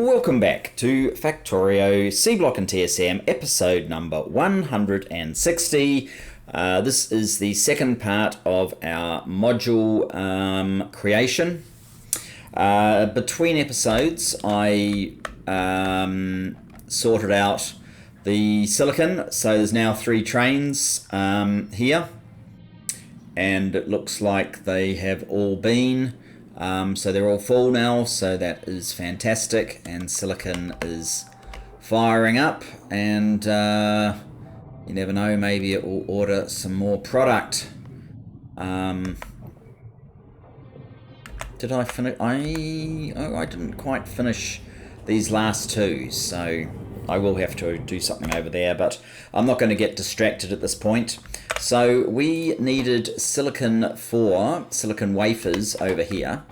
Welcome back to Factorio Seablock and TSM episode number 160. This is the second part of our module creation. Between episodes I sorted out the silicon, so there's now 3 trains here, and it looks like they have all been so they're all full now, so that is fantastic, and silicon is firing up, and you never know, maybe it will order some more product. Did I finish? I didn't quite finish these last 2, so I will have to do something over there, but I'm not going to get distracted at this point. So we needed silicon for silicon wafers over here.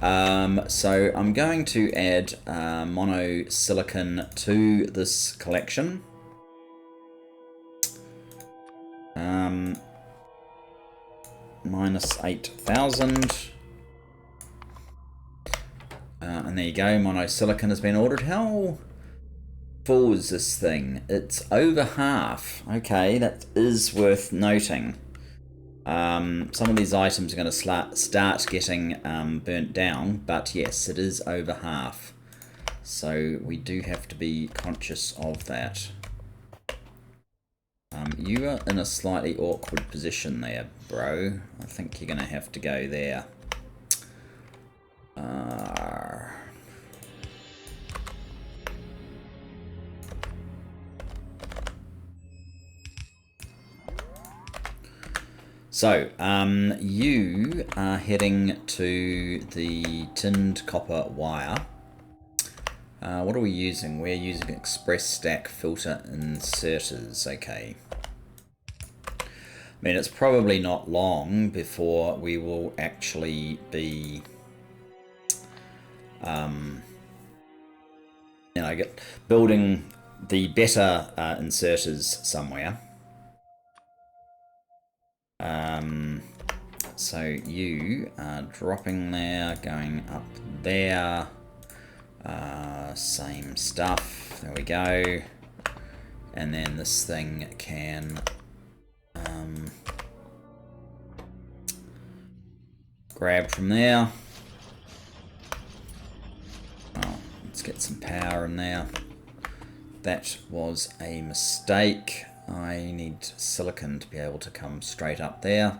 So I'm going to add mono silicon to this collection. Minus 8,000. And there you go, mono silicon has been ordered. How full is this thing? It's over half. Okay, that is worth noting. Some of these items are going to start getting burnt down, but yes, it is over half. So we do have to be conscious of that. You are in a slightly awkward position there, bro. I think you're going to have to go there. So, you are heading to the tinned copper wire. What are we using? We're using express stack filter inserters. Okay. I mean, it's probably not long before we will actually be, building the better inserters somewhere. So you are dropping there, going up there, same stuff, there we go, and then this thing can grab from there. Oh, let's get some power in there. That was a mistake. I need silicon to be able to come straight up there.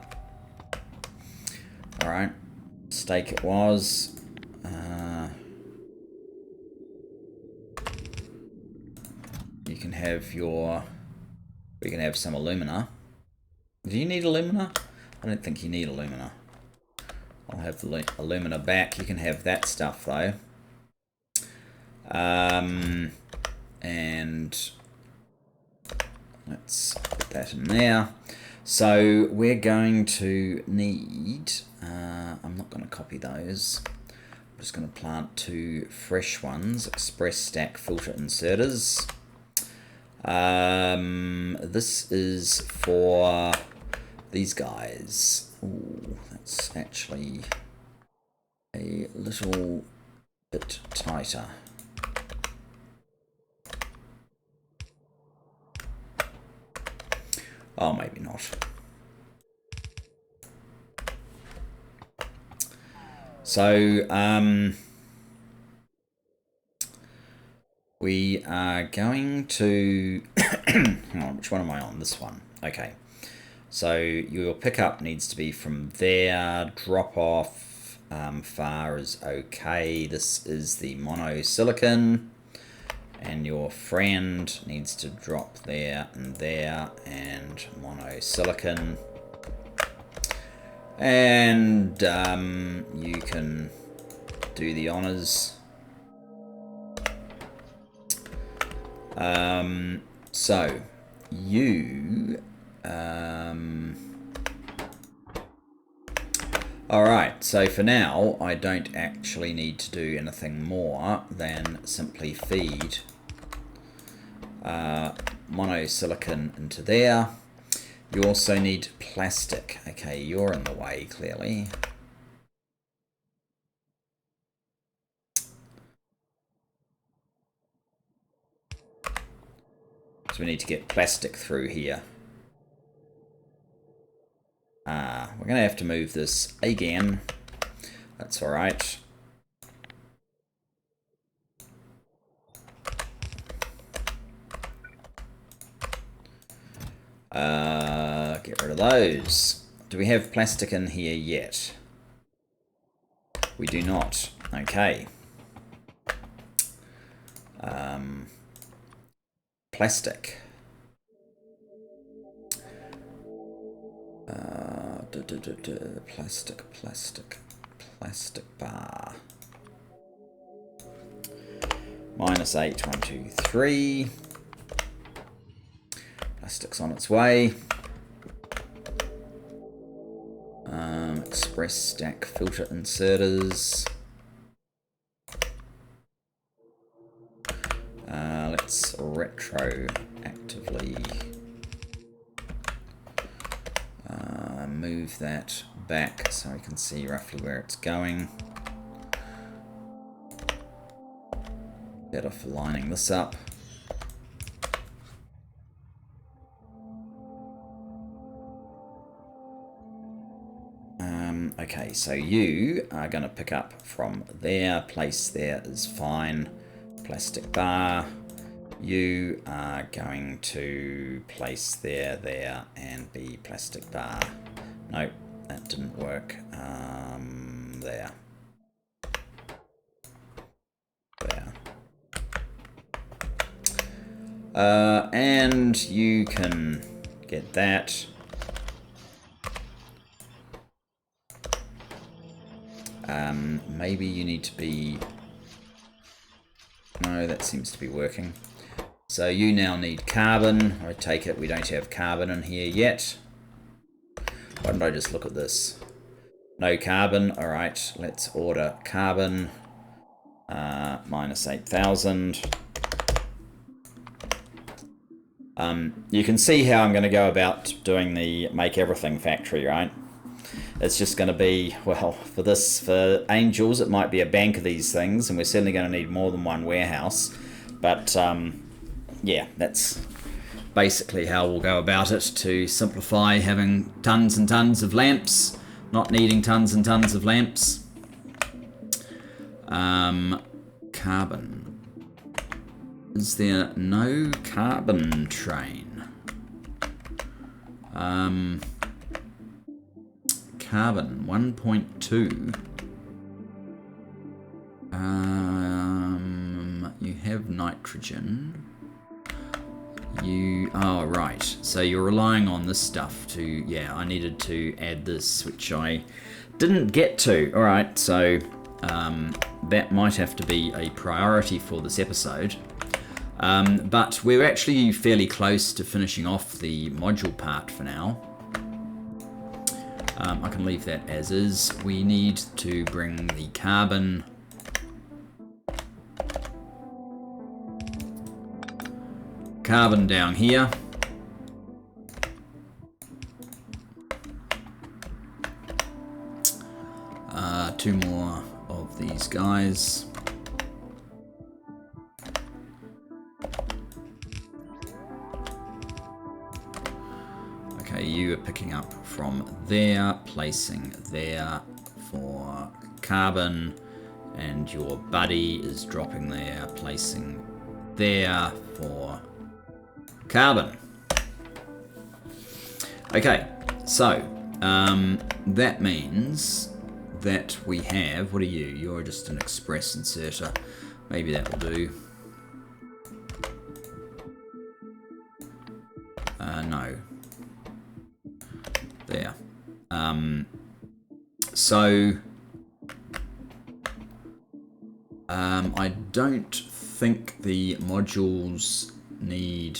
Alright, mistake it was. You can have your... We can have some alumina. Do you need alumina? I don't think you need alumina. I'll have the alumina back. You can have that stuff though. And let's put that in there. So we're going to need, I'm not going to copy those. I'm just going to plant 2 fresh ones, express stack filter inserters. This is for these guys. Ooh, that's actually a little bit tighter. Oh, maybe not. So, we are going to... Hang on, which one am I on? This one. Okay. So, your pickup needs to be from there. Drop off far is okay. This is the mono silicon. And your friend needs to drop there, and mono silicon. And you can do the honors. So you alright, so for now I don't actually need to do anything more than simply feed mono silicon into there. You also need plastic. Okay, you're in the way clearly. So we need to get plastic through here. We're going to have to move this again. That's alright. Get rid of those. Do we have plastic in here yet? We do not. Okay. Plastic. Plastic bar. -8, 1, 2, 3. Plastic's on its way. Express stack filter inserters. Let's retroactively move that back so we can see roughly where it's going. Better for lining this up. Okay, so you are going to pick up from there. Place there is fine. Plastic bar. You are going to place there, and be plastic bar. Nope, that didn't work. There. There. And you can get that. Maybe you need to be... No, that seems to be working. So you now need carbon. I take it we don't have carbon in here yet. Why don't I just look at this? No carbon. Alright, let's order carbon. -8,000. You can see how I'm going to go about doing the make everything factory, right? It's just going to be, well, for angels, it might be a bank of these things, and we're certainly going to need more than one warehouse. But, yeah, that's basically how we'll go about it to simplify having tons and tons of lamps, not needing tons and tons of lamps. Carbon. Is there no carbon train? Carbon 1.2. You have nitrogen. Oh right, so you're relying on this stuff to, yeah, I needed to add this, which I didn't get to. Alright, so that might have to be a priority for this episode. But we're actually fairly close to finishing off the module part for now. I can leave that as is. We need to bring the carbon down here. Two more of these guys. Okay, you are picking up from there, placing there for carbon, and your buddy is dropping there, placing there for carbon. Okay, so that means that we have, what are you? You're just an express inserter. Maybe that will do. No. There. So I don't think the modules need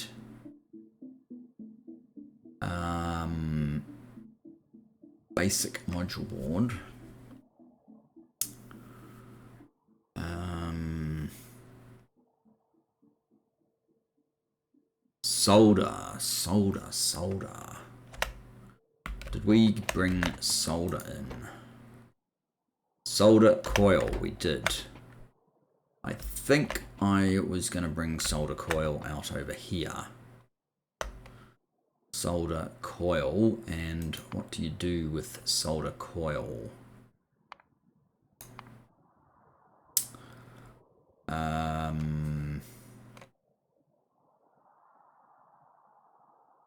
basic module board. Solder. Did we bring solder in? Solder coil, we did. I think I was going to bring solder coil out over here. solder coil, and what do you do with solder coil?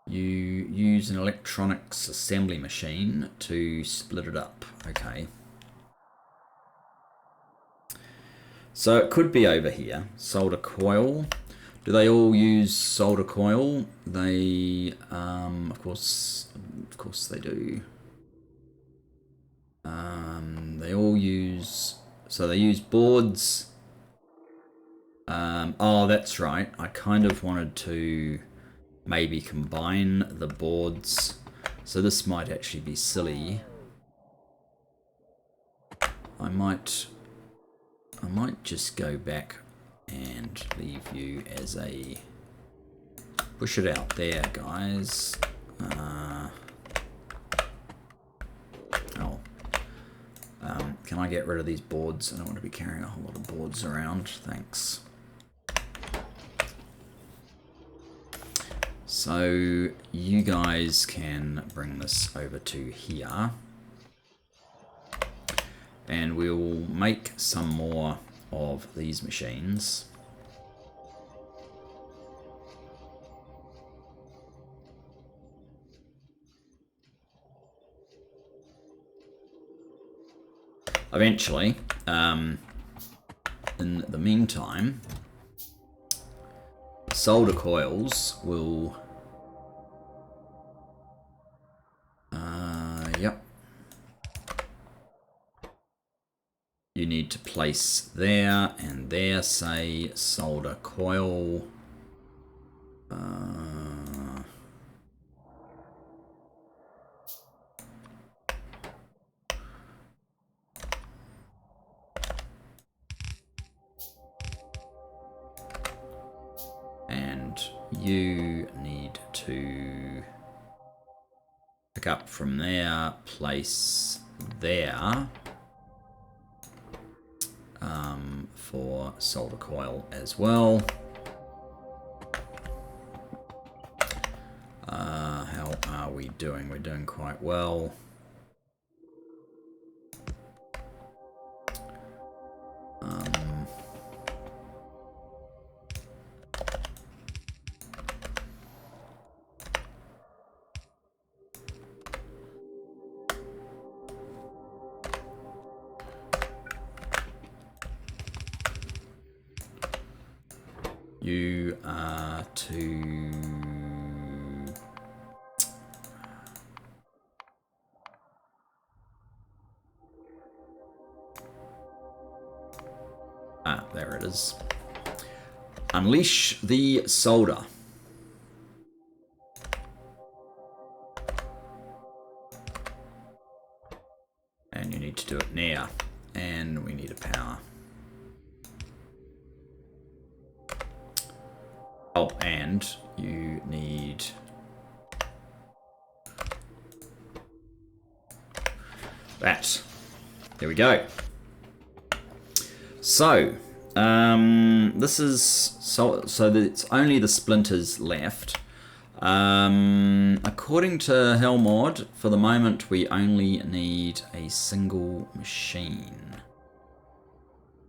You use an electronics assembly machine to split it up. Okay. So it could be over here. Solder coil. Do they all use solder coil? They, of course they do. They all use, so they use boards. Oh, that's right. I kind of wanted to maybe combine the boards. So this might actually be silly. I might just go back and leave you as a, push it out there, guys. Can I get rid of these boards? I don't want to be carrying a whole lot of boards around. Thanks. So you guys can bring this over to here. And we'll make some more of these machines. Eventually, in the meantime, solder coils will, yep. You need to place there and there, say, solder coil. And you need to pick up from there, place there. For solder coil as well. How are we doing? We're doing quite well. You are to... Ah, there it is. Unleash the solder. And you need to do it now. And we need a power. Oh, and you need that. There we go. So, this is so it's only the splinters left. According to Helmod, for the moment we only need a single machine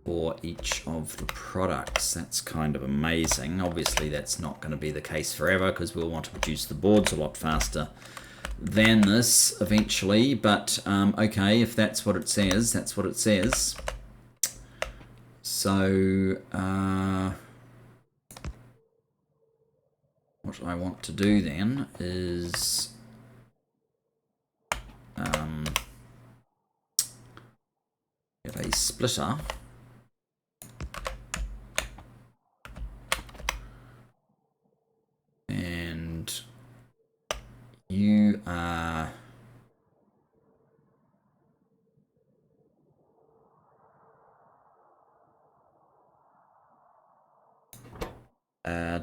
for each of the products. That's kind of amazing. Obviously that's not going to be the case forever because we'll want to produce the boards a lot faster than this eventually, but okay, if that's what it says, that's what it says. So what I want to do then is get a splitter. And you are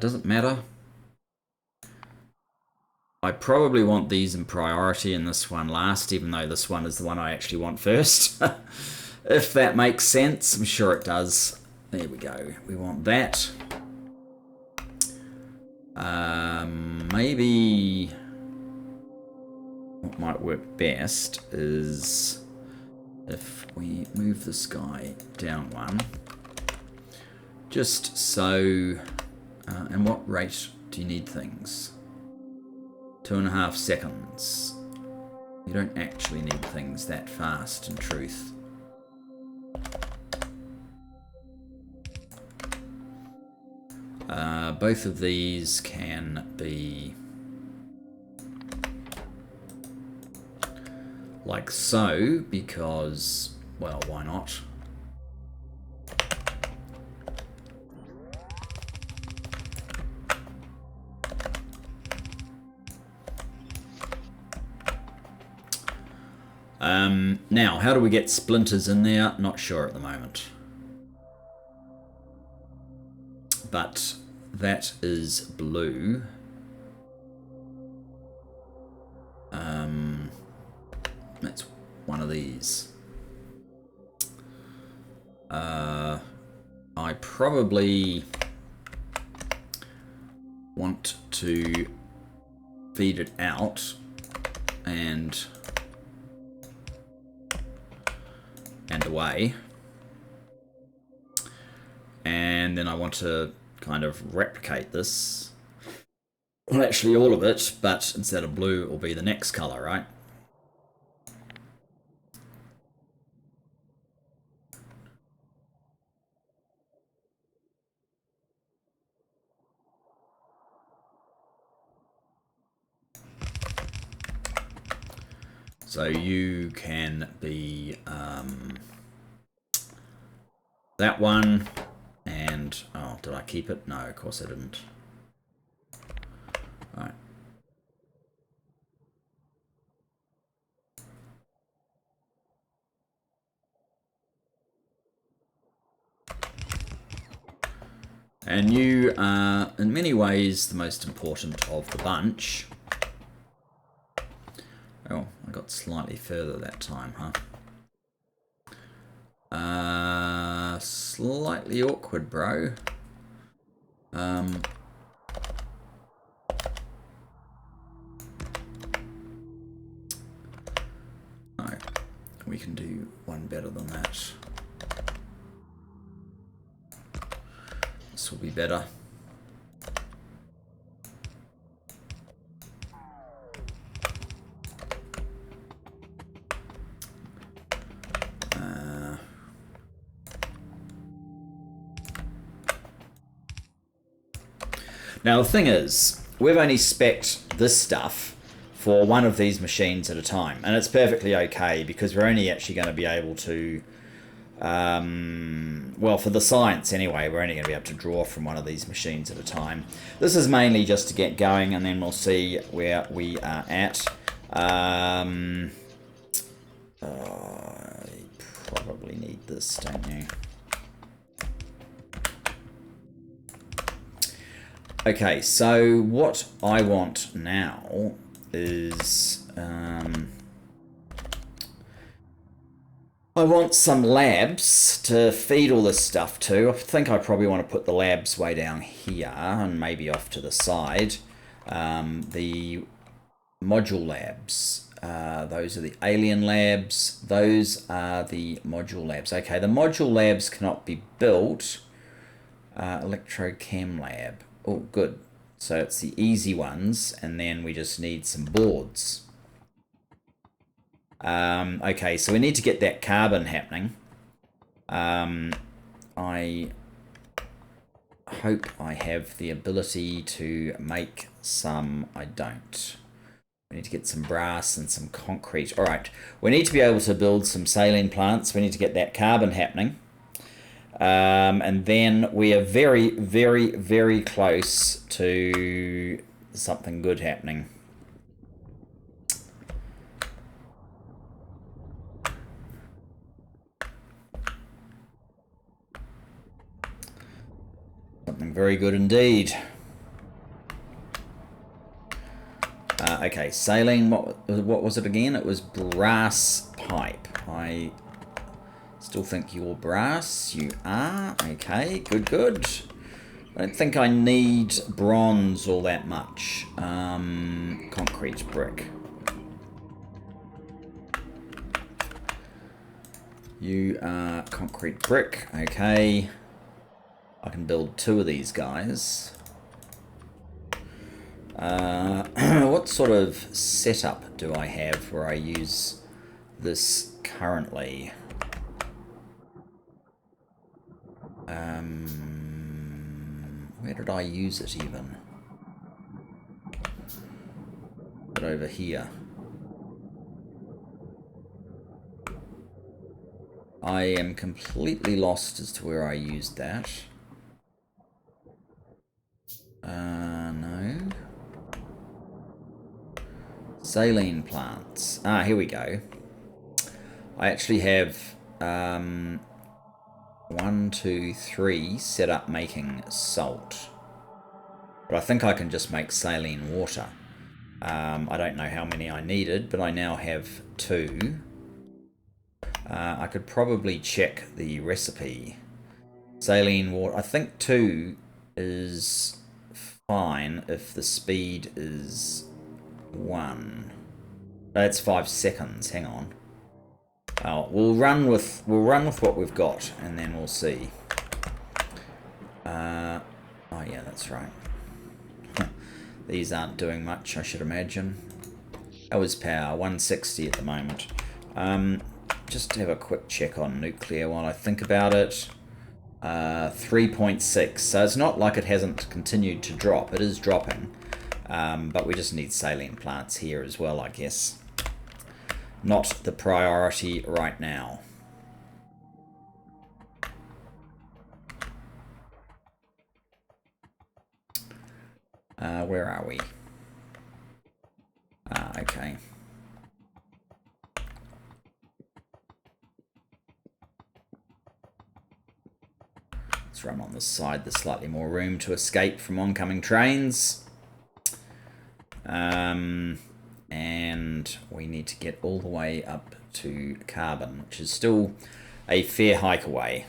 doesn't matter. I probably want these in priority and this one last, even though this one is the one I actually want first. If that makes sense, I'm sure it does. There we go. We want that. Maybe might work best is if we move this guy down one, just so, and what rate do you need things? 2.5 seconds. You don't actually need things that fast, in truth. Both of these can be like so, because, well, why not? Now, how do we get splinters in there? Not sure at the moment. But that is blue. That's one of these. I probably want to feed it out and away, and then I want to kind of replicate this. Well, actually all of it, but instead of blue it will be the next color, right? So you can be that one, and oh, did I keep it? No, of course I didn't. All right. And you are, in many ways, the most important of the bunch. Oh, I got slightly further that time, huh? Slightly awkward, bro. No, we can do one better than that. This will be better. Now the thing is, we've only spec'd this stuff for one of these machines at a time, and it's perfectly okay because we're only actually going to be able to, well, for the science anyway, we're only going to be able to draw from one of these machines at a time. This is mainly just to get going, and then we'll see where we are at. You probably need this, don't you? Okay, so what I want now is I want some labs to feed all this stuff to. I think I probably want to put the labs way down here and maybe off to the side. The module labs, those are the alien labs. Those are the module labs. Okay, the module labs cannot be built. Electrochem lab. Oh, good. So it's the easy ones, and then we just need some boards. Okay, so we need to get that carbon happening. I hope I have the ability to make some. I don't. We need to get some brass and some concrete. All right, we need to be able to build some saline plants. We need to get that carbon happening. And then we are very, very, very close to something good happening. Something very good indeed. Okay, saline, what was it again? It was brass pipe. I still think you're brass. You are. Okay, good, good. I don't think I need bronze all that much. Concrete brick. You are concrete brick. Okay. I can build 2 of these guys. What sort of setup do I have where I use this currently? Where did I use it even? But over here. I am completely lost as to where I used that. No. Saline plants. Ah, here we go. I actually have 1, 2, 3 set up making salt. But I think I can just make saline water. I don't know how many I needed, but I now have 2. I could probably check the recipe. Saline water. I think 2 is fine if the speed is 1. That's 5 seconds. Hang on. Oh, we'll run with what we've got, and then we'll see. Oh yeah, that's right. These aren't doing much, I should imagine. How is power? 160 at the moment. Just to have a quick check on nuclear while I think about it. 3.6. So it's not like it hasn't continued to drop. It is dropping. But we just need saline plants here as well, I guess. Not the priority right now. Where are we? Okay. Let's run on this side. There's slightly more room to escape from oncoming trains. And we need to get all the way up to Carbon, which is still a fair hike away.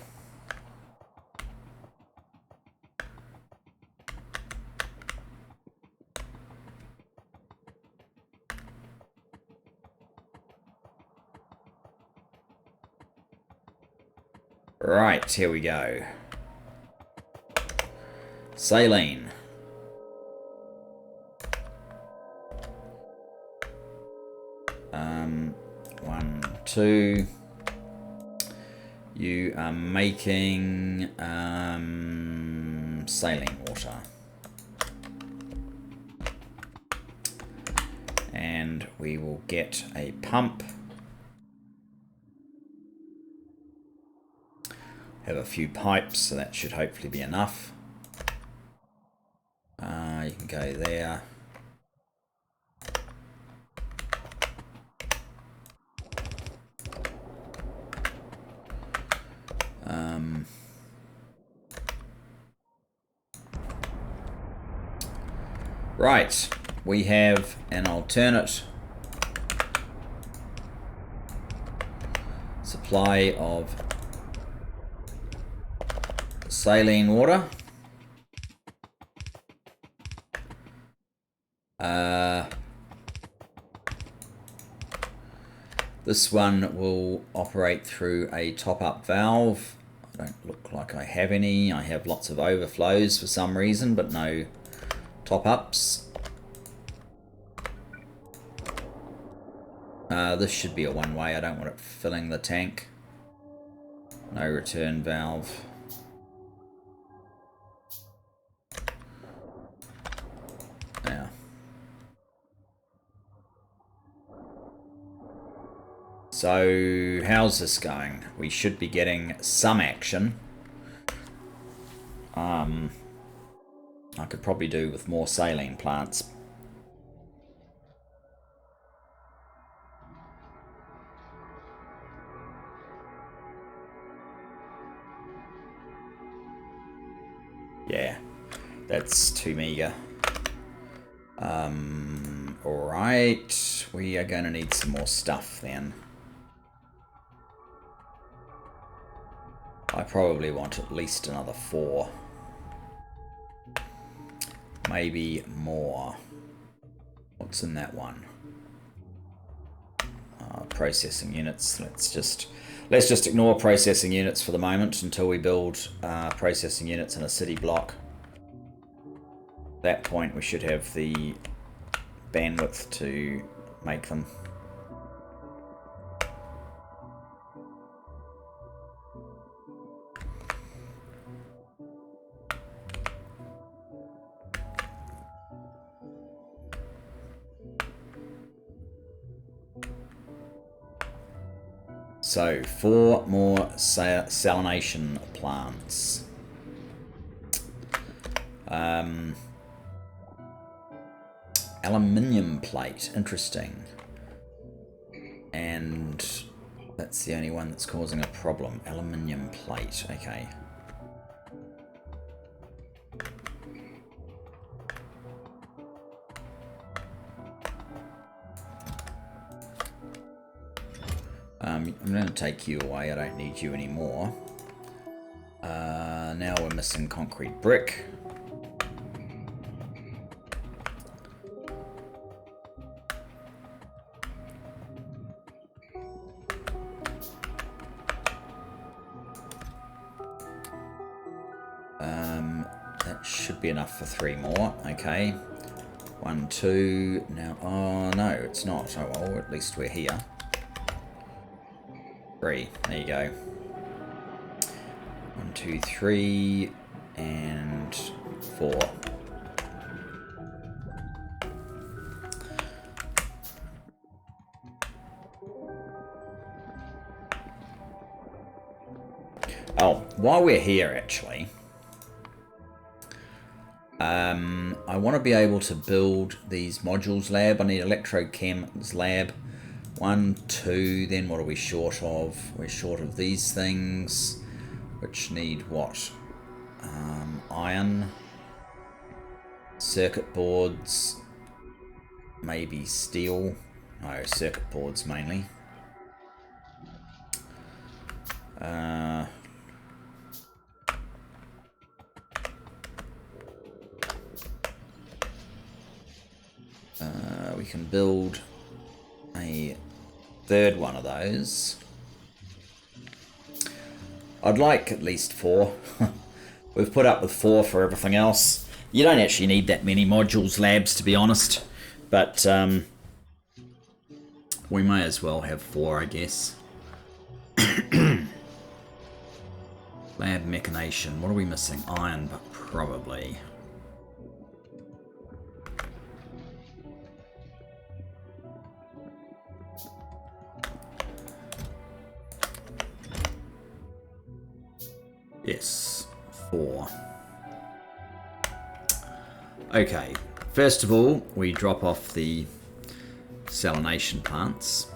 Right, here we go. Saline. One, 2. You are making saline water. And we will get a pump. Have a few pipes, so that should hopefully be enough. You can go there. Right, we have an alternate supply of saline water. This one will operate through a top-up valve. I don't look like I have any. I have lots of overflows for some reason, but no top-ups. This should be a one-way. I don't want it filling the tank. No return valve. Yeah. So, how's this going? We should be getting some action. I could probably do with more saline plants. Yeah, that's too meager. Alright, we are going to need some more stuff then. I probably want at least another 4. Maybe more. What's in that one? Processing units. Let's just... Let's just ignore processing units for the moment until we build processing units in a city block. At that point we should have the bandwidth to make them. So 4 more salination plants. Aluminium plate, interesting. And that's the only one that's causing a problem. Aluminium plate, okay. I'm going to take you away, I don't need you anymore. Now we're missing concrete brick. That should be enough for 3 more, okay. 1, 2, now, oh no, it's not. Oh well, at least we're here. 3, there you go. 1, 2, 3, and 4. Oh, while we're here, actually, I want to be able to build these modules lab. I need electrochems lab. 1, 2, then what are we short of? We're short of these things, which need what? Iron, circuit boards, maybe steel. No, circuit boards mainly. We can build a 3rd one of those. I'd like at least 4. We've put up with 4 for everything else. You don't actually need that many modules labs, to be honest, but we may as well have 4, I guess. Lab mechanation. What are we missing? Iron, but probably. Yes, 4. Okay, first of all, we drop off the salination plants.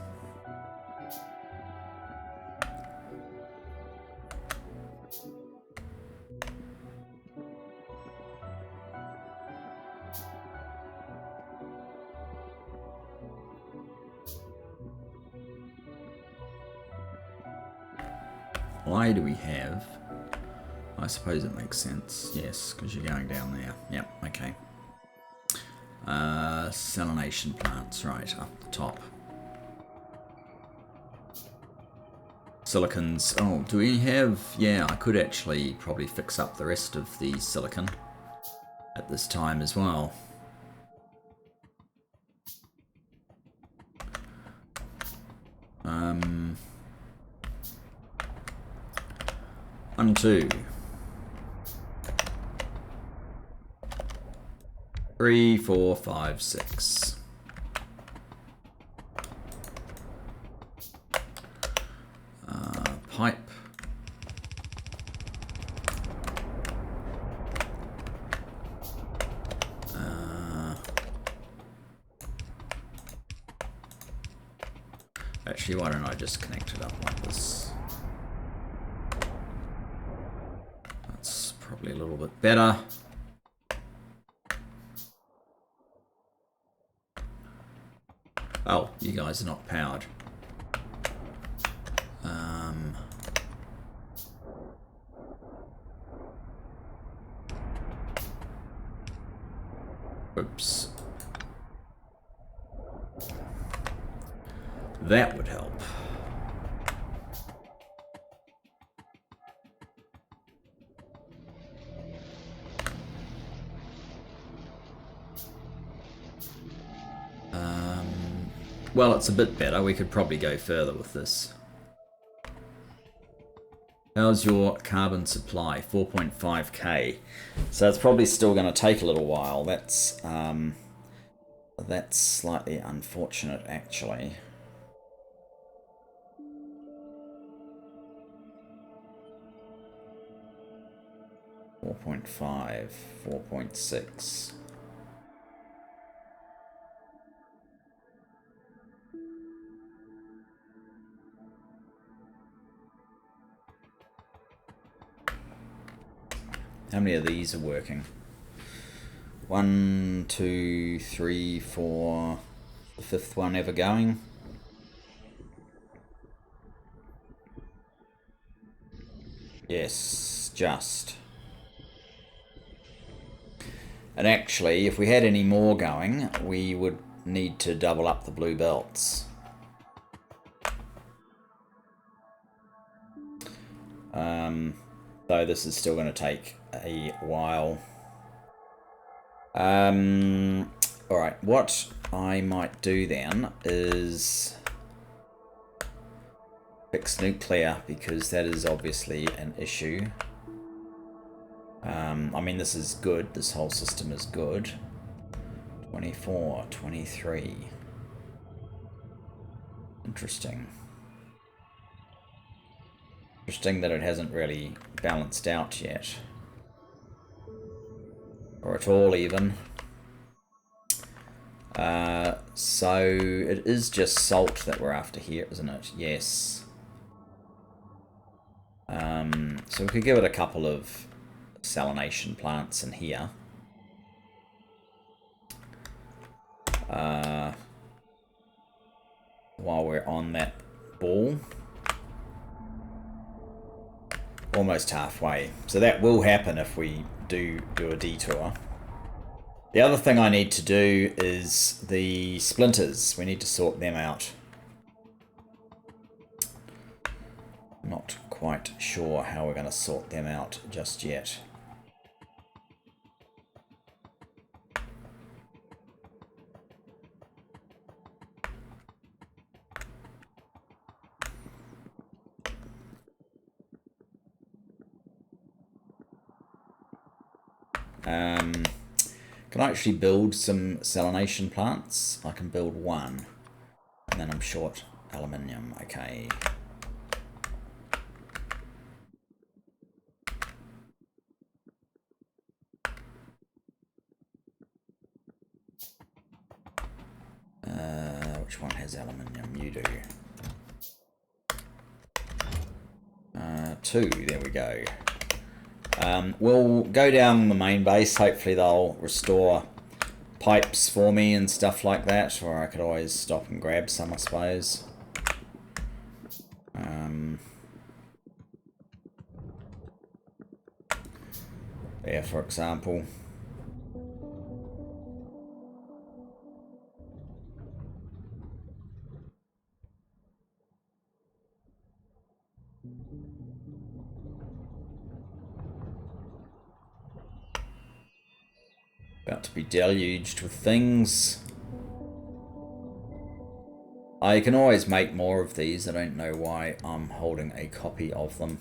Why do we have... I suppose it makes sense, yes, because you're going down there. Yep, okay. Salination plants, right, up the top. Silicons, oh, do we have... Yeah, I could actually probably fix up the rest of the silicon at this time as well. One, 2. 3, 4, 5, 6. Pipe. Actually, why don't I just connect it up like this? That's probably a little bit better. Oh, you guys are not powered. Oops. That would help. Well, it's a bit better. We could probably go further with this. How's your carbon supply? 4.5k. So it's probably still going to take a little while. That's slightly unfortunate, actually. Four 4.5, 4.6. How many of these are working? 1, 2, 3, 4. The fifth one ever going? Yes, just. And actually, if we had any more going, we would need to double up the blue belts. Though this is still going to take a while. Alright, what I might do then is fix nuclear, because that is obviously an issue. I mean, this is good. This whole system is good. 24, 23. Interesting. Interesting that it hasn't really balanced out yet. Or at all, even. So it is just salt that we're after here, isn't it? Yes. So we could give it a couple of salination plants in here. While we're on that ball. Almost halfway. So that will happen if we do a detour. The other thing I need to do is the splinters. We need to sort them out. Not quite sure how we're going to sort them out just yet. Can I actually build some salination plants? I can build one. And then I'm short aluminium. Okay. Which one has aluminium? You do. 2. There we go. We'll go down the main base. Hopefully they'll restore pipes for me and stuff like that. Or I could always stop and grab some, I suppose. There, for example. About to be deluged with things. I can always make more of these. I don't know why I'm holding a copy of them.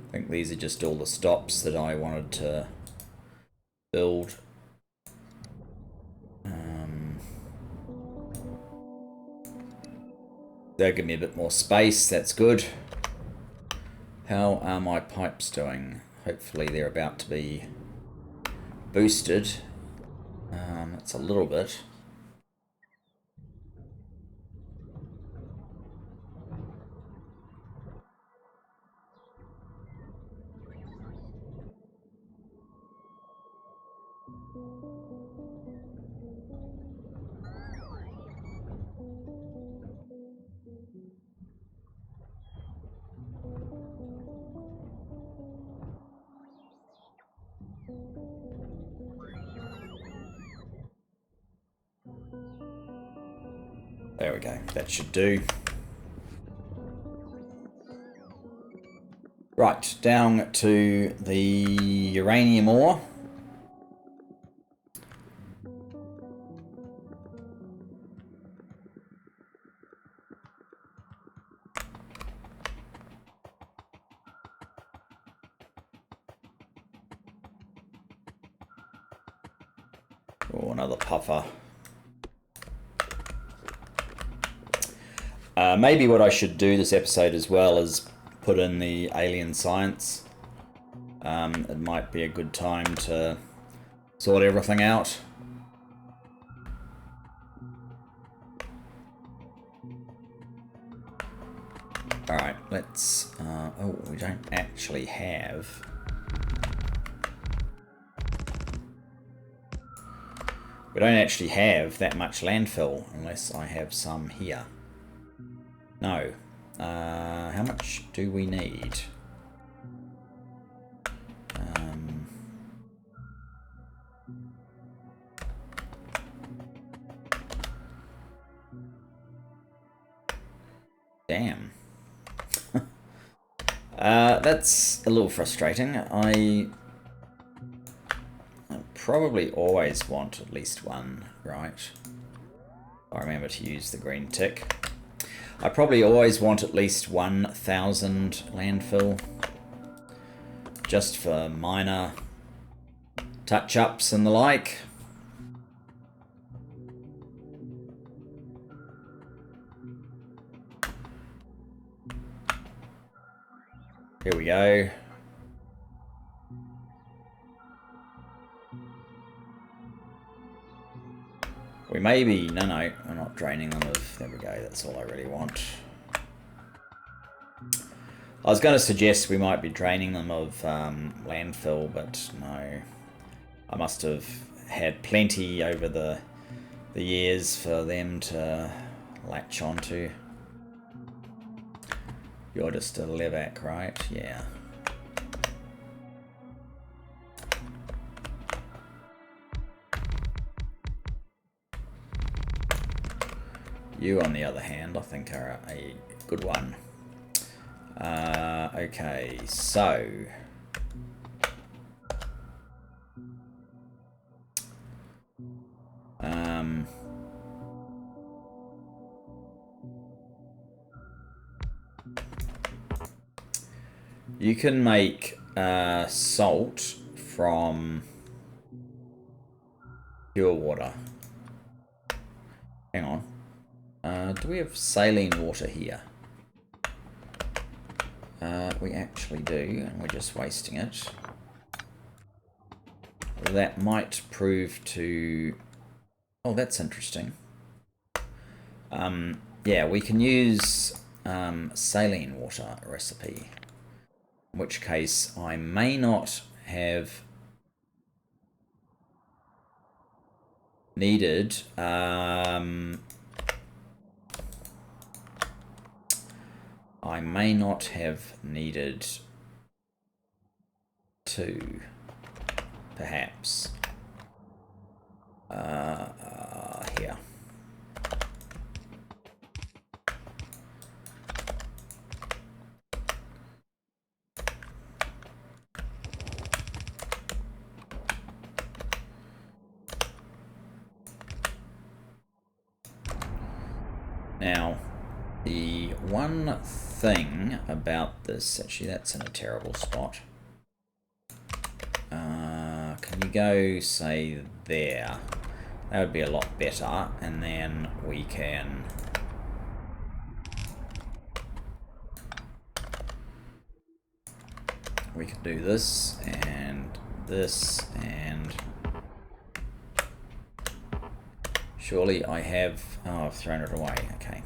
I think these are just all the stops that I wanted to build. They'll give me a bit more space. That's good. How are my pipes doing? Hopefully they're about to be boosted. It's a little bit. There we go. That should do. Right, down to the uranium ore. Oh, another puffer. Maybe what I should do this episode as well is put in the alien science. It might be a good time to sort everything out. Alright, let's... oh, we don't actually have... We don't actually have that much landfill unless I have some here. No. How much do we need? Damn. That's a little frustrating. I probably always want at least one, right? I remember to use the green tick. I probably always want at least 1,000 landfill, just for minor touch-ups and the like. Here we go. We may be... No, we're not draining them of... There we go, that's all I really want. I was going to suggest we might be draining them of landfill, but no. I must have had plenty over the years for them to latch onto. You're just a Levac, right? Yeah. You, on the other hand, I think are a good one. Okay, so... you can make salt from pure water. Hang on. Do we have saline water here? We actually do, and we're just wasting it. That might prove to... Oh, that's interesting. Yeah, we can use saline water recipe. In which case, I may not have needed... I may not have needed to, perhaps. Here. Now, the one thing about this, actually that's in a terrible spot. Can you go, say, there? That would be a lot better, and then we can... We can do this, and surely I have... Oh, I've thrown it away, okay.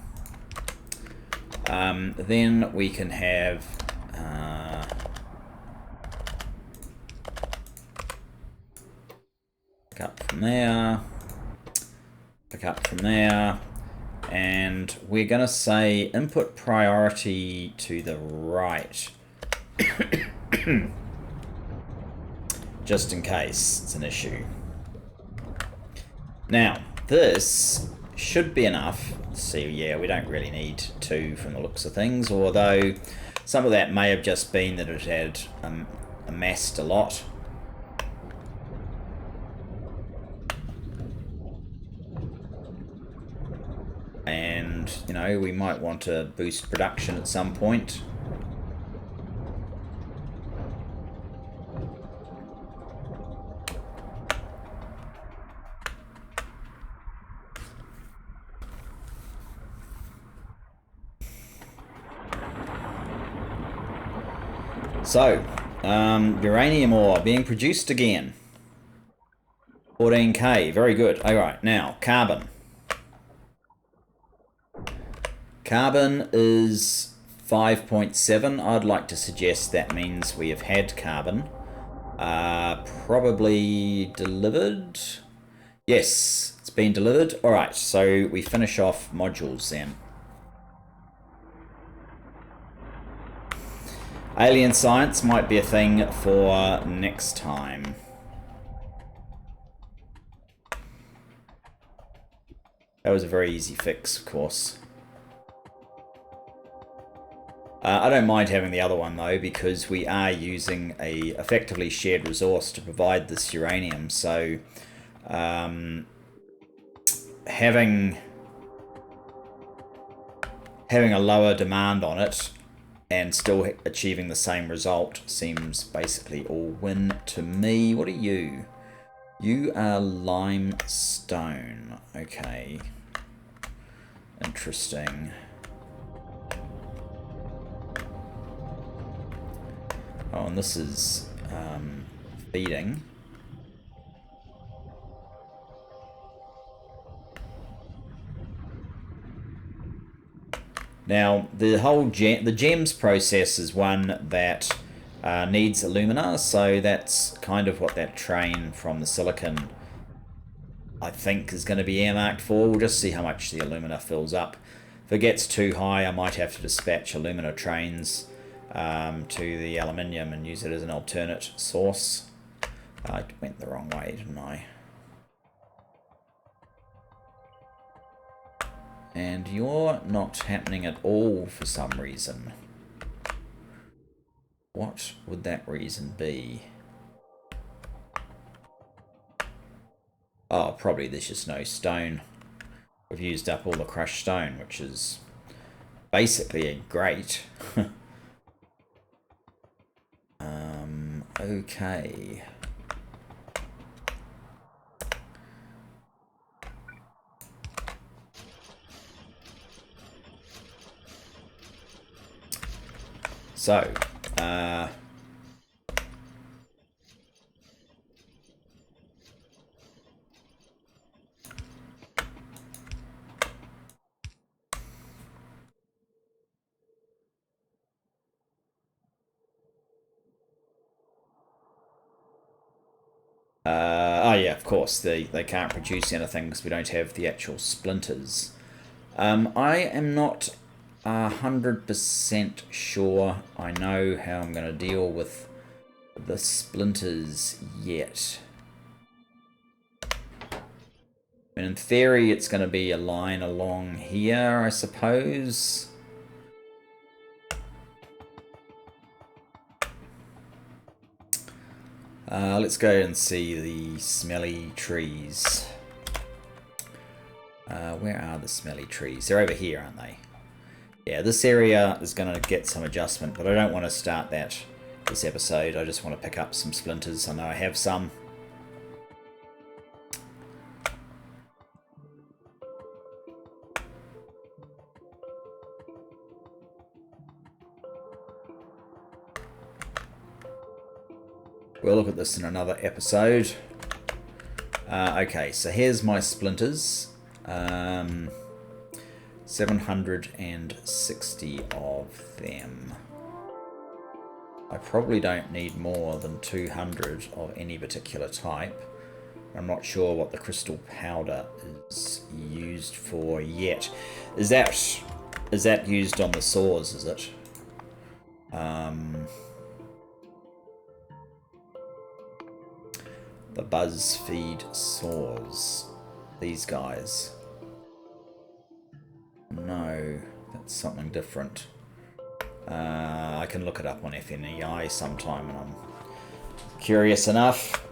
Then we can have pick up from there, pick up from there, and we're going to say input priority to the right, just in case it's an issue. Now, this should be enough. So yeah, we don't really need 2 from the looks of things, although some of that may have just been that it had amassed a lot. And, you know, we might want to boost production at some point. So, uranium ore being produced again. 14k, very good. Alright, now, carbon. Carbon is 5.7. I'd like to suggest that means we have had carbon. Probably delivered. Yes, it's been delivered. Alright, so we finish off modules then. Alien science might be a thing for next time. That was a very easy fix, of course. I don't mind having the other one though, because we are using a effectively shared resource to provide this uranium, so having a lower demand on it and still achieving the same result seems basically all win to me. What are you? You are limestone. Okay. Interesting. Oh, and this is feeding. Now, the whole the gems process is one that needs alumina, so that's kind of what that train from the silicon, I think, is going to be earmarked for. We'll just see how much the alumina fills up. If it gets too high, I might have to dispatch alumina trains to the aluminium and use it as an alternate source. I went the wrong way, didn't I? And you're not happening at all for some reason. What would that reason be? Oh, probably there's just no stone. We've used up all the crushed stone, which is basically a great. Okay. So, oh yeah, of course, they can't produce anything because we don't have the actual splinters. I am not 100% sure I know how I'm going to deal with the splinters yet. And in theory, it's going to be a line along here, I suppose. Let's go and see the smelly trees. Where are the smelly trees? They're over here, aren't they? Yeah, this area is going to get some adjustment, but I don't want to start that this episode. I just want to pick up some splinters. I know I have some. We'll look at this in another episode. Okay, so here's my splinters. 760 of them. I probably don't need more than 200 of any particular type. I'm not sure what the crystal powder is used for yet. Is that used on the saws, is it? The BuzzFeed saws. These guys. No, that's something different. I can look it up on FNEI sometime when I'm curious enough.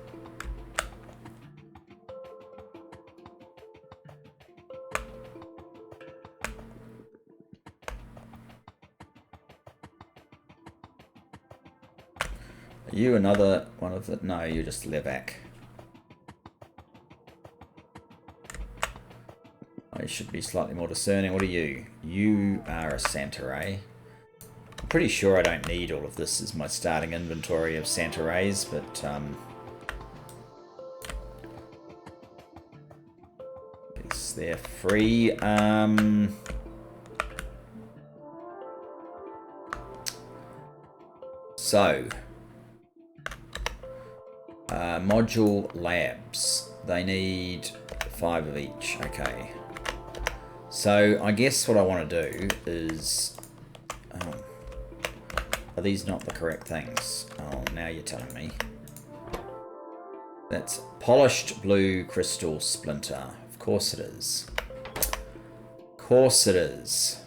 Are you another one of the... No, you're just Levac. I should be slightly more discerning. What are you? You are a Santaray. pretty sure I don't need all of this as my starting inventory of Santa Rays, but yes, they're free. So, module labs. They need 5 of each. Okay. So I guess what I want to do is... are these not the correct things? Oh, now you're telling me. That's polished blue crystal splinter. Of course it is. Of course it is.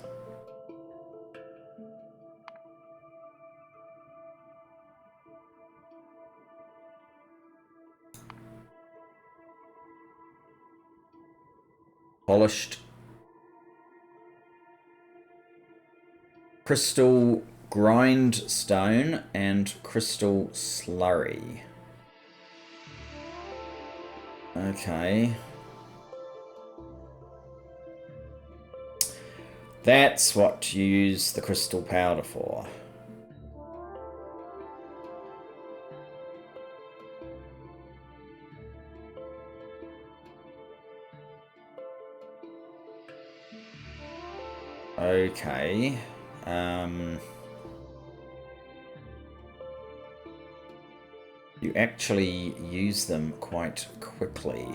Polished crystal grindstone and crystal slurry. Okay. That's what you use the crystal powder for. Okay. You actually use them quite quickly.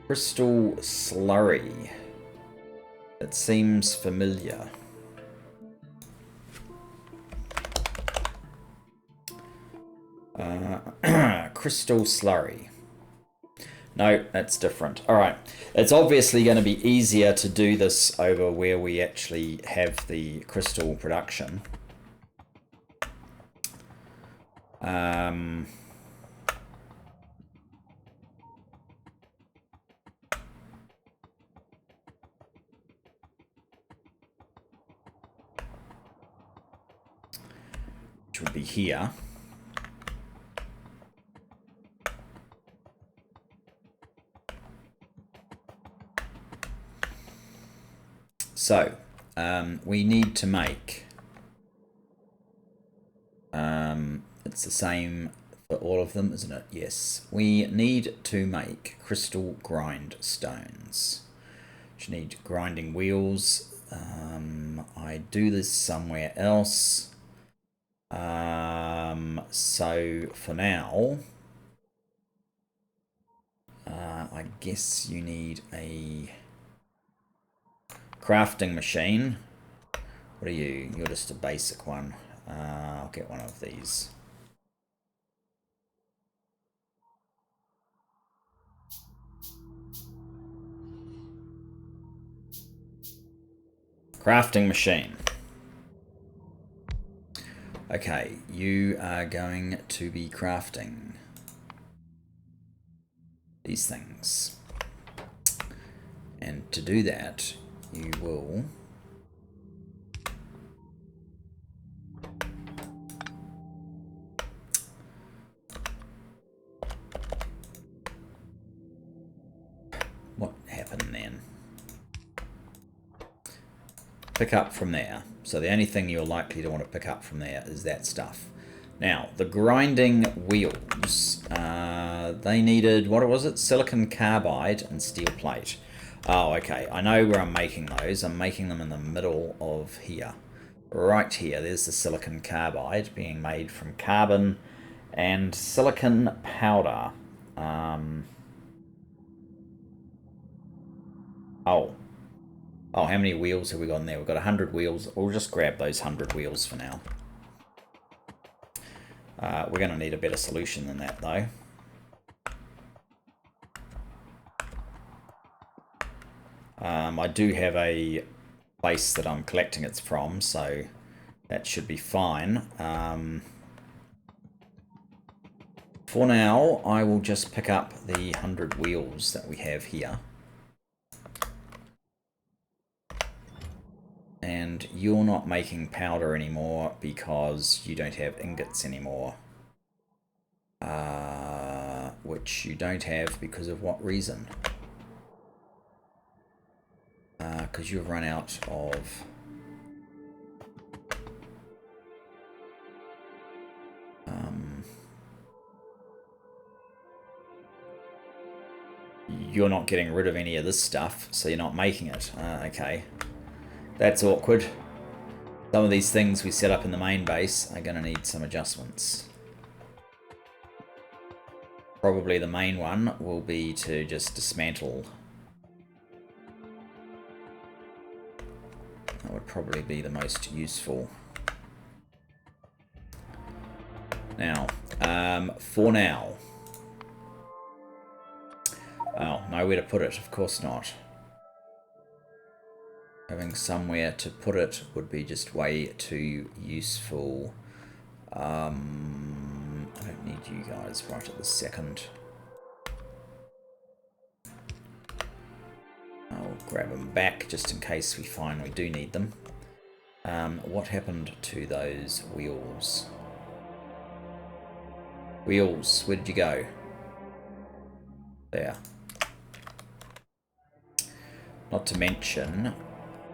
Crystal slurry. It seems familiar. Crystal slurry. No, that's different. Alright, it's obviously going to be easier to do this over where we actually have the crystal production. Which would be here. So, we need to make, it's the same for all of them, isn't it? Yes. We need to make crystal grindstones, which need grinding wheels. I do this somewhere else. So, for now, I guess you need a crafting machine. What are you? You're just a basic one. I'll get one of these. Crafting machine. Okay, you are going to be crafting these things. And to do that, you will what happened then? Pick up from there. So the only thing you're likely to want to pick up from there is that stuff. Now, the grinding wheels, they needed, what was it? Silicon carbide and steel plate. Oh, okay. I know where I'm making those. I'm making them in the middle of here. Right here, there's the silicon carbide being made from carbon and silicon powder. Oh, how many wheels have we got in there? We've got 100 wheels. We'll just grab those 100 wheels for now. We're going to need a better solution than that, though. I do have a place that I'm collecting it from, so that should be fine. For now, I will just pick up the 100 wheels that we have here. And you're not making powder anymore because you don't have ingots anymore. Which you don't have because of what reason? Because you've run out of... you're not getting rid of any of this stuff, so you're not making it. Okay. That's awkward. Some of these things we set up in the main base are going to need some adjustments. Probably the main one will be to just dismantle. That would probably be the most useful. Now, for now. Oh, nowhere to put it, of course not. Having somewhere to put it would be just way too useful. I don't need you guys right at this second. I'll grab them back just in case we find we do need them. What happened to those wheels? Wheels, where did you go? There. Not to mention,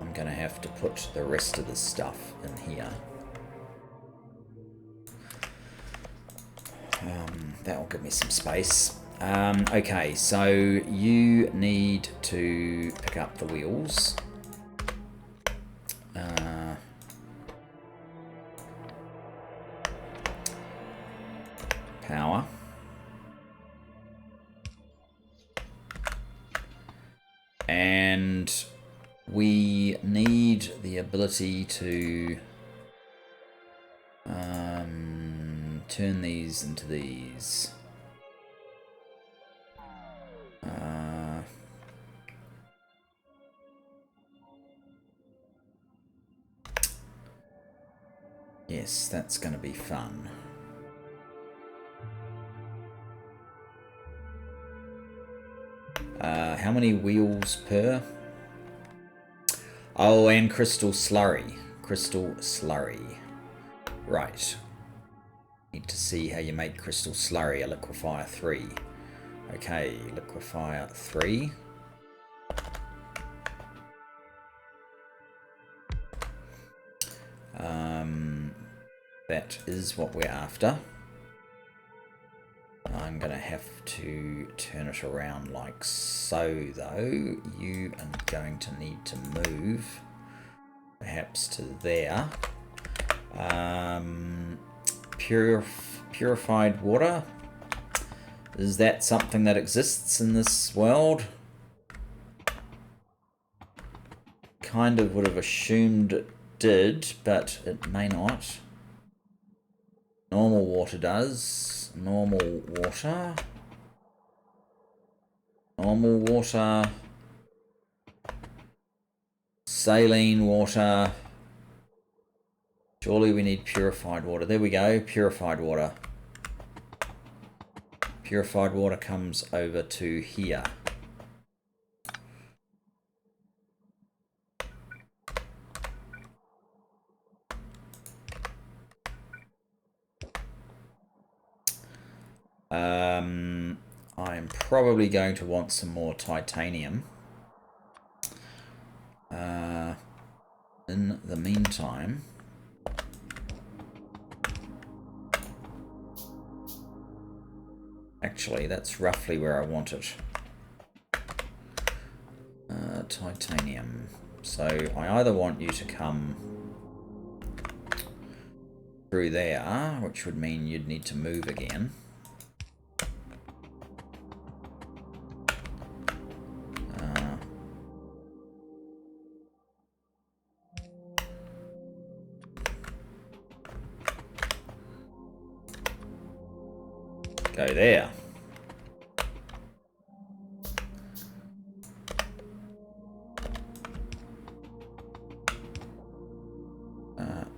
I'm going to have to put the rest of the stuff in here. That will give me some space. Okay, so you need to pick up the wheels. Power. And we need the ability to turn these into these. Yes, that's going to be fun. How many wheels per? Oh, and crystal slurry. Crystal slurry. Right. Need to see how you make crystal slurry a liquefier 3. Okay, liquefier 3. That is what we're after. I'm going to have to turn it around like so, though. You are going to need to move perhaps to there. Purified water. Is that something that exists in this world? Kind of would have assumed it did, but it may not. Normal water does. Normal water. Normal water. Saline water. Surely we need purified water. There we go, purified water. Purified water comes over to here. I'm probably going to want some more titanium. In the meantime, actually, that's roughly where I want it. Titanium. So I either want you to come through there, which would mean you'd need to move again. Go there.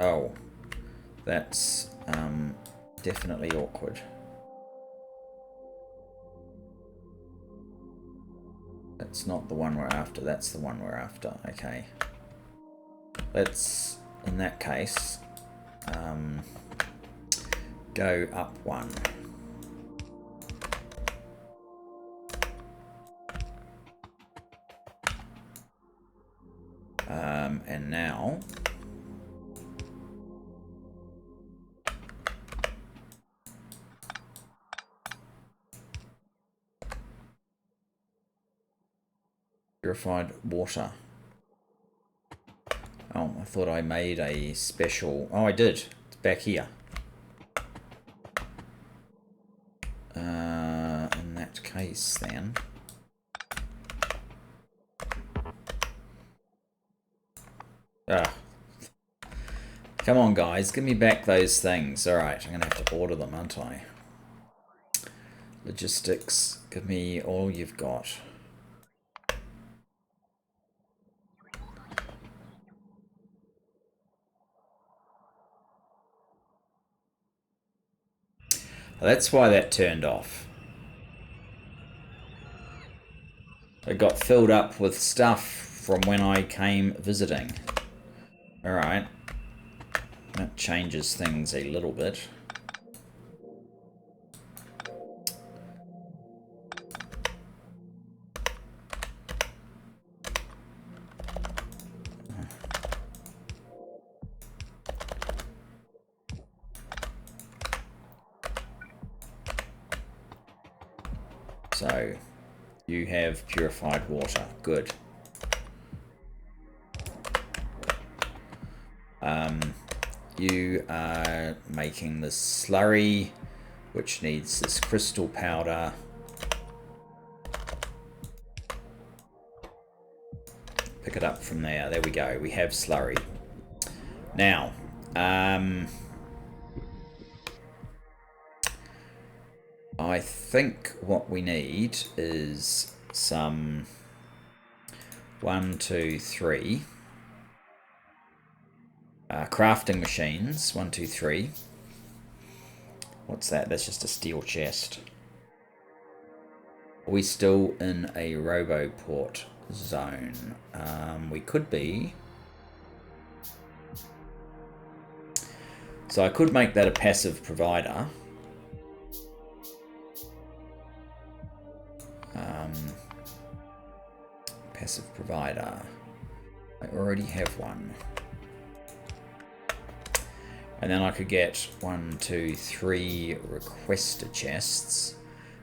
Oh, that's definitely awkward. That's not the one we're after, that's the one we're after. Okay. Let's, in that case, go up one. And now purified water. Oh, I thought I made a special... Oh, I did. It's back here. In that case, then... Ah. Come on, guys. Give me back those things. Alright, I'm going to have to order them, aren't I? Logistics. Give me all you've got. That's why that turned off. It got filled up with stuff from when I came visiting. Alright. That changes things a little bit. So, you have purified water. Good. You are making this slurry, which needs this crystal powder. Pick it up from there. There we go. We have slurry. Now, I think what we need is some 1, 2, 3 crafting machines. 1, 2, 3. What's that? That's just a steel chest. Are we still in a Roboport zone? We could be. So I could make that a passive provider. Passive provider. I already have one. And then I could get 1, 2, 3 requester chests.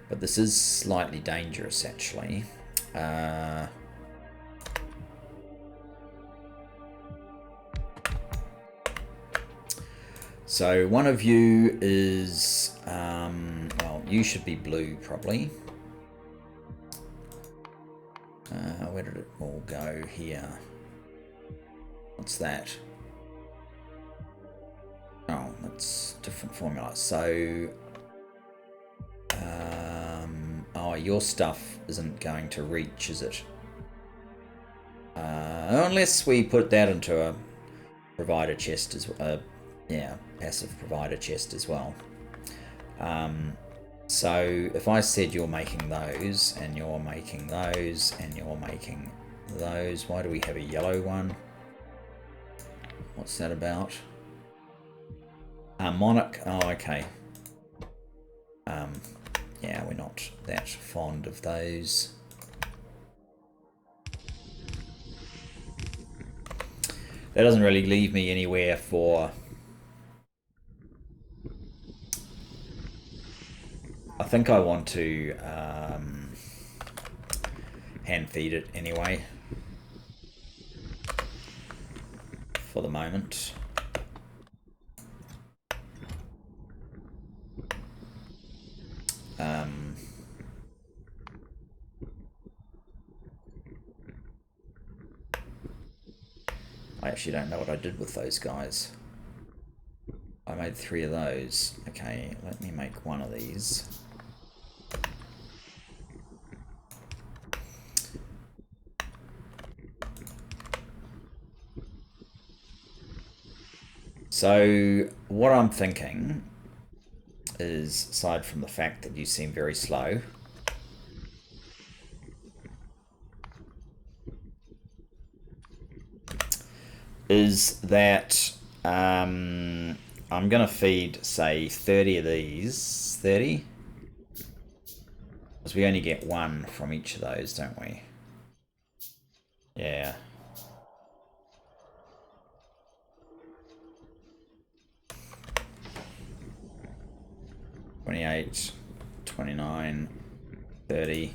But this is slightly dangerous, actually. So one of you is, well, you should be blue, probably. Where did it all go? Here. What's that? Oh, that's different formula. So, oh, your stuff isn't going to reach, is it? Unless we put that into a provider chest as well. Yeah, passive provider chest as well. So if I said you're making those, and you're making those, and you're making those, why do we have a yellow one? What's that about? Harmonic, oh okay. Yeah, we're not that fond of those. That doesn't really leave me anywhere for... I think I want to hand feed it anyway. For the moment. I actually don't know what I did with those guys. I made 3 of those. Okay, let me make 1 of these. So what I'm thinking is, aside from the fact that you seem very slow, is that I'm going to feed, say, 30 of these. 30? Because we only get 1 from each of those, don't we? Yeah. 28, 29, 30.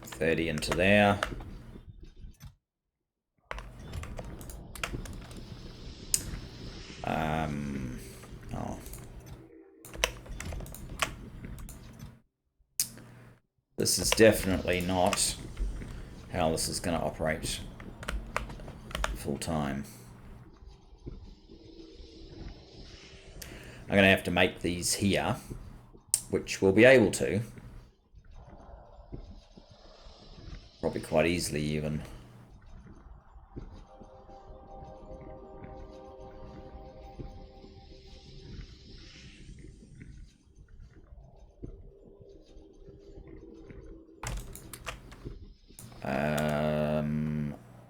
30 into there. Oh. This is definitely not how this is going to operate full time. I'm going to have to make these here, which we'll be able to. Probably quite easily even.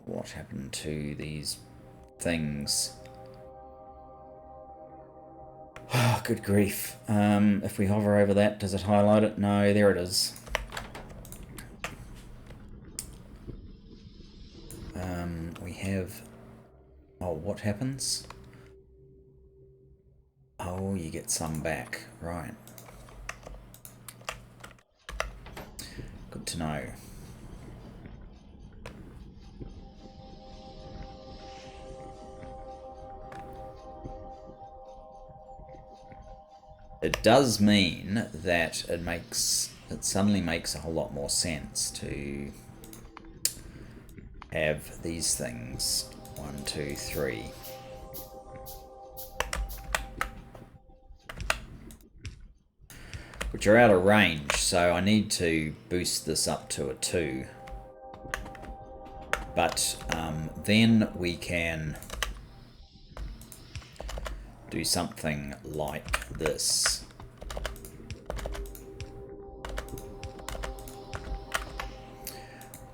What happened to these things? Oh, good grief. If we hover over that, does it highlight it? No, there it is. We have... Oh, what happens? Oh, you get some back. Right. Good to know. It does mean that it suddenly makes a whole lot more sense to have these things 1, 2, 3. Which are out of range, so I need to boost this up to a 2. But then we can do something like this.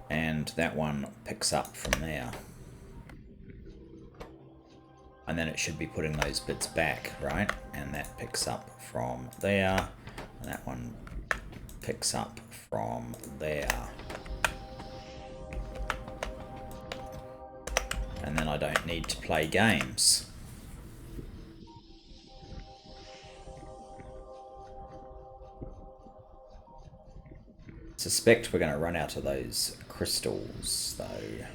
And that one picks up from there. And then it should be putting those bits back, right? And that picks up from there. And that one picks up from there. And then I don't need to play games. Suspect we're going to run out of those crystals, though.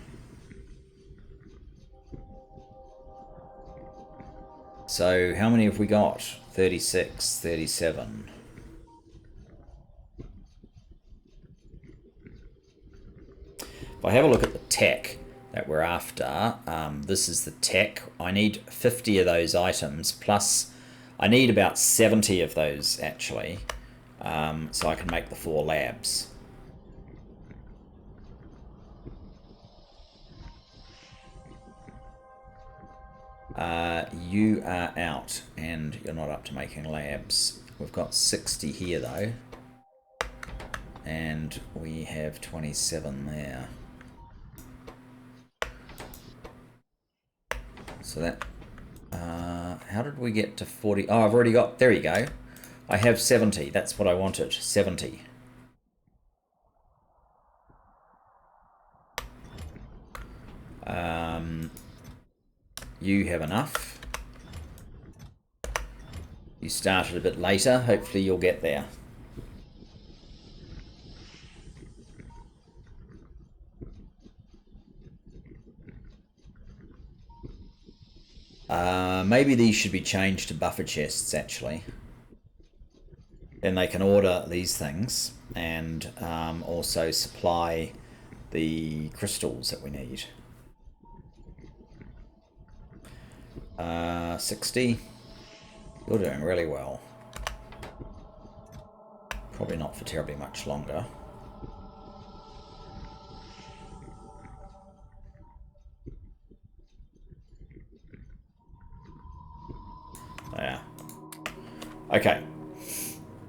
So, how many have we got? 36, 37. If I have a look at the tech that we're after, this is the tech. I need 50 of those items, plus I need about 70 of those, actually, so I can make the 4 labs. You are out, and you're not up to making labs. We've got 60 here, though. And we have 27 there. So that... how did we get to 40? Oh, I've already got... There you go. I have 70. That's what I wanted. 70. You have enough. You started a bit later. Hopefully you'll get there. Maybe these should be changed to buffer chests, actually. Then they can order these things and also supply the crystals that we need. 60. You're doing really well. Probably not for terribly much longer. Yeah. Okay.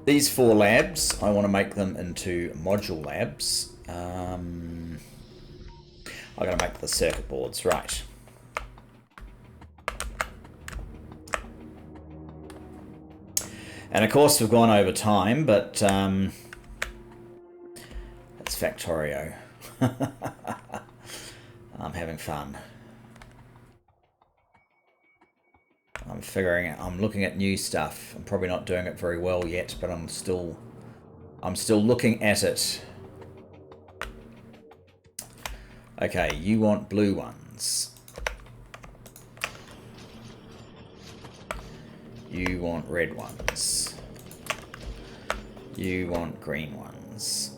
These 4 labs, I want to make them into module labs. I'm going to make the circuit boards, right. And of course we've gone over time, but that's Factorio. I'm having fun. I'm I'm looking at new stuff. I'm probably not doing it very well yet, but I'm still looking at it. Okay, you want blue ones. You want red ones. You want green ones.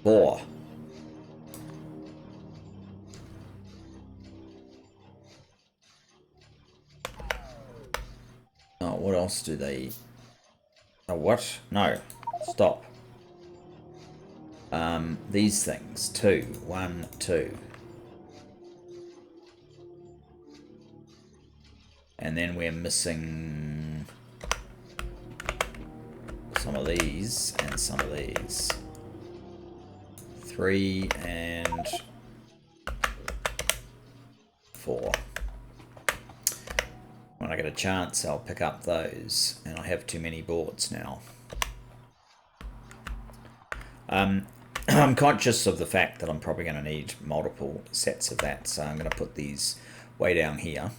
Four. Oh, what else do they... Oh, what? No. Stop. These things. 2. 1, 2. And then we're missing some of these and some of these. 3 and 4. When I get a chance, I'll pick up those, and I have too many boards now. I'm conscious of the fact that I'm probably going to need multiple sets of that, so I'm going to put these way down here.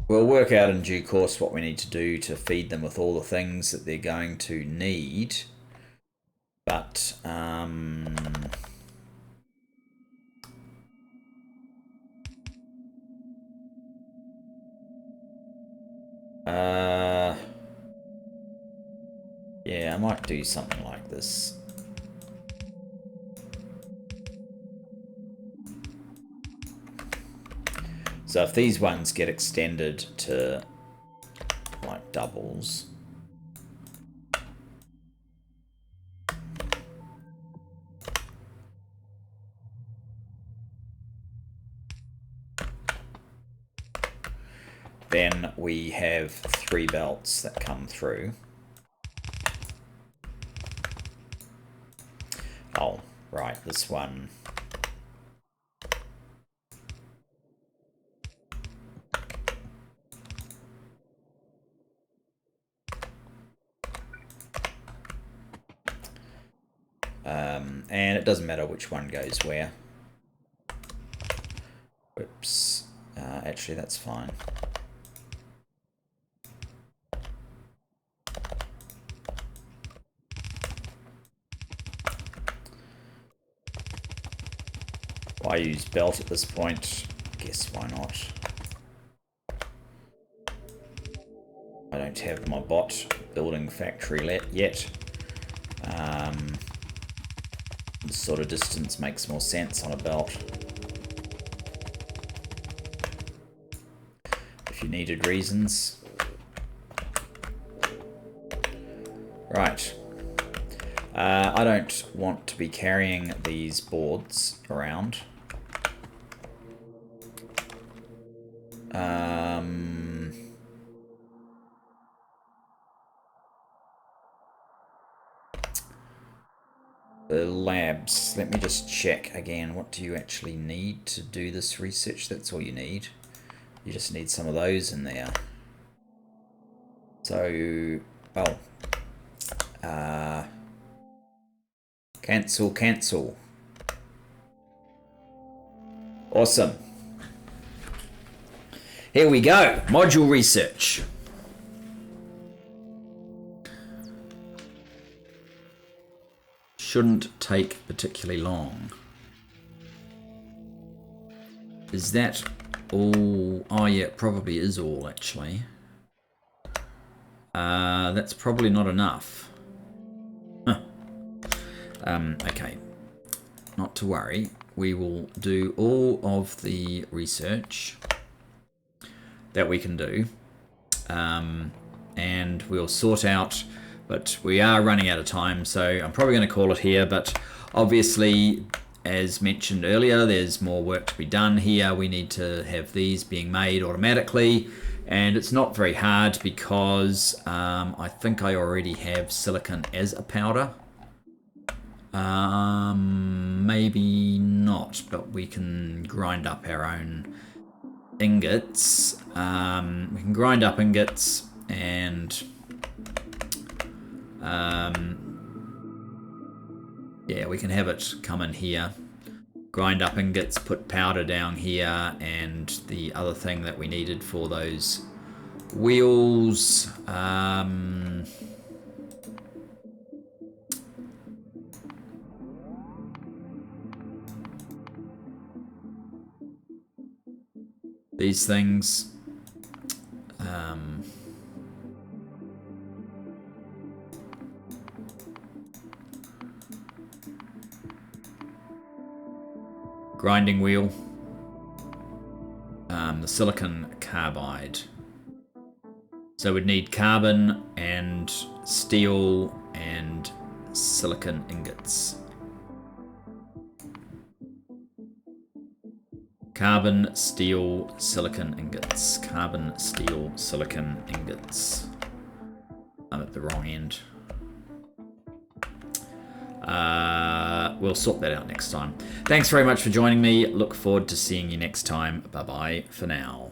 We'll work out in due course what we need to do to feed them with all the things that they're going to need. But, yeah, I might do something like this. So if these ones get extended to like doubles, then we have 3 belts that come through. Oh, right, this one. And it doesn't matter which one goes where. Whoops. Actually, that's fine. Why use belt at this point? Guess why not. I don't have my bot building factory yet. This sort of distance makes more sense on a belt. If you needed reasons. Right. I don't want to be carrying these boards around. The labs, let me just check again. What do you actually need to do this research? That's all you need. You just need some of those in there. So, oh. Cancel. Awesome. Here we go. Module research. Shouldn't take particularly long. Is that all? Oh yeah, it probably is all actually. That's probably not enough. Huh. Okay, not to worry. We will do all of the research that we can do, and we'll sort out, but we are running out of time, so I'm probably going to call it here. But obviously, as mentioned earlier, there's more work to be done here. We need to have these being made automatically, and it's not very hard because I think I already have silicon as a powder. Maybe not, but we can grind up our own ingots. We can grind up ingots and yeah, we can have it come in here. Grind up ingots, put powder down here, and the other thing that we needed for those wheels. These things. Grinding wheel. The silicon carbide. So we'd need carbon and steel and silicon ingots. Carbon, steel, silicon ingots. Carbon, steel, silicon ingots. I'm at the wrong end. We'll sort that out next time. Thanks very much for joining me. Look forward to seeing you next time. Bye-bye for now.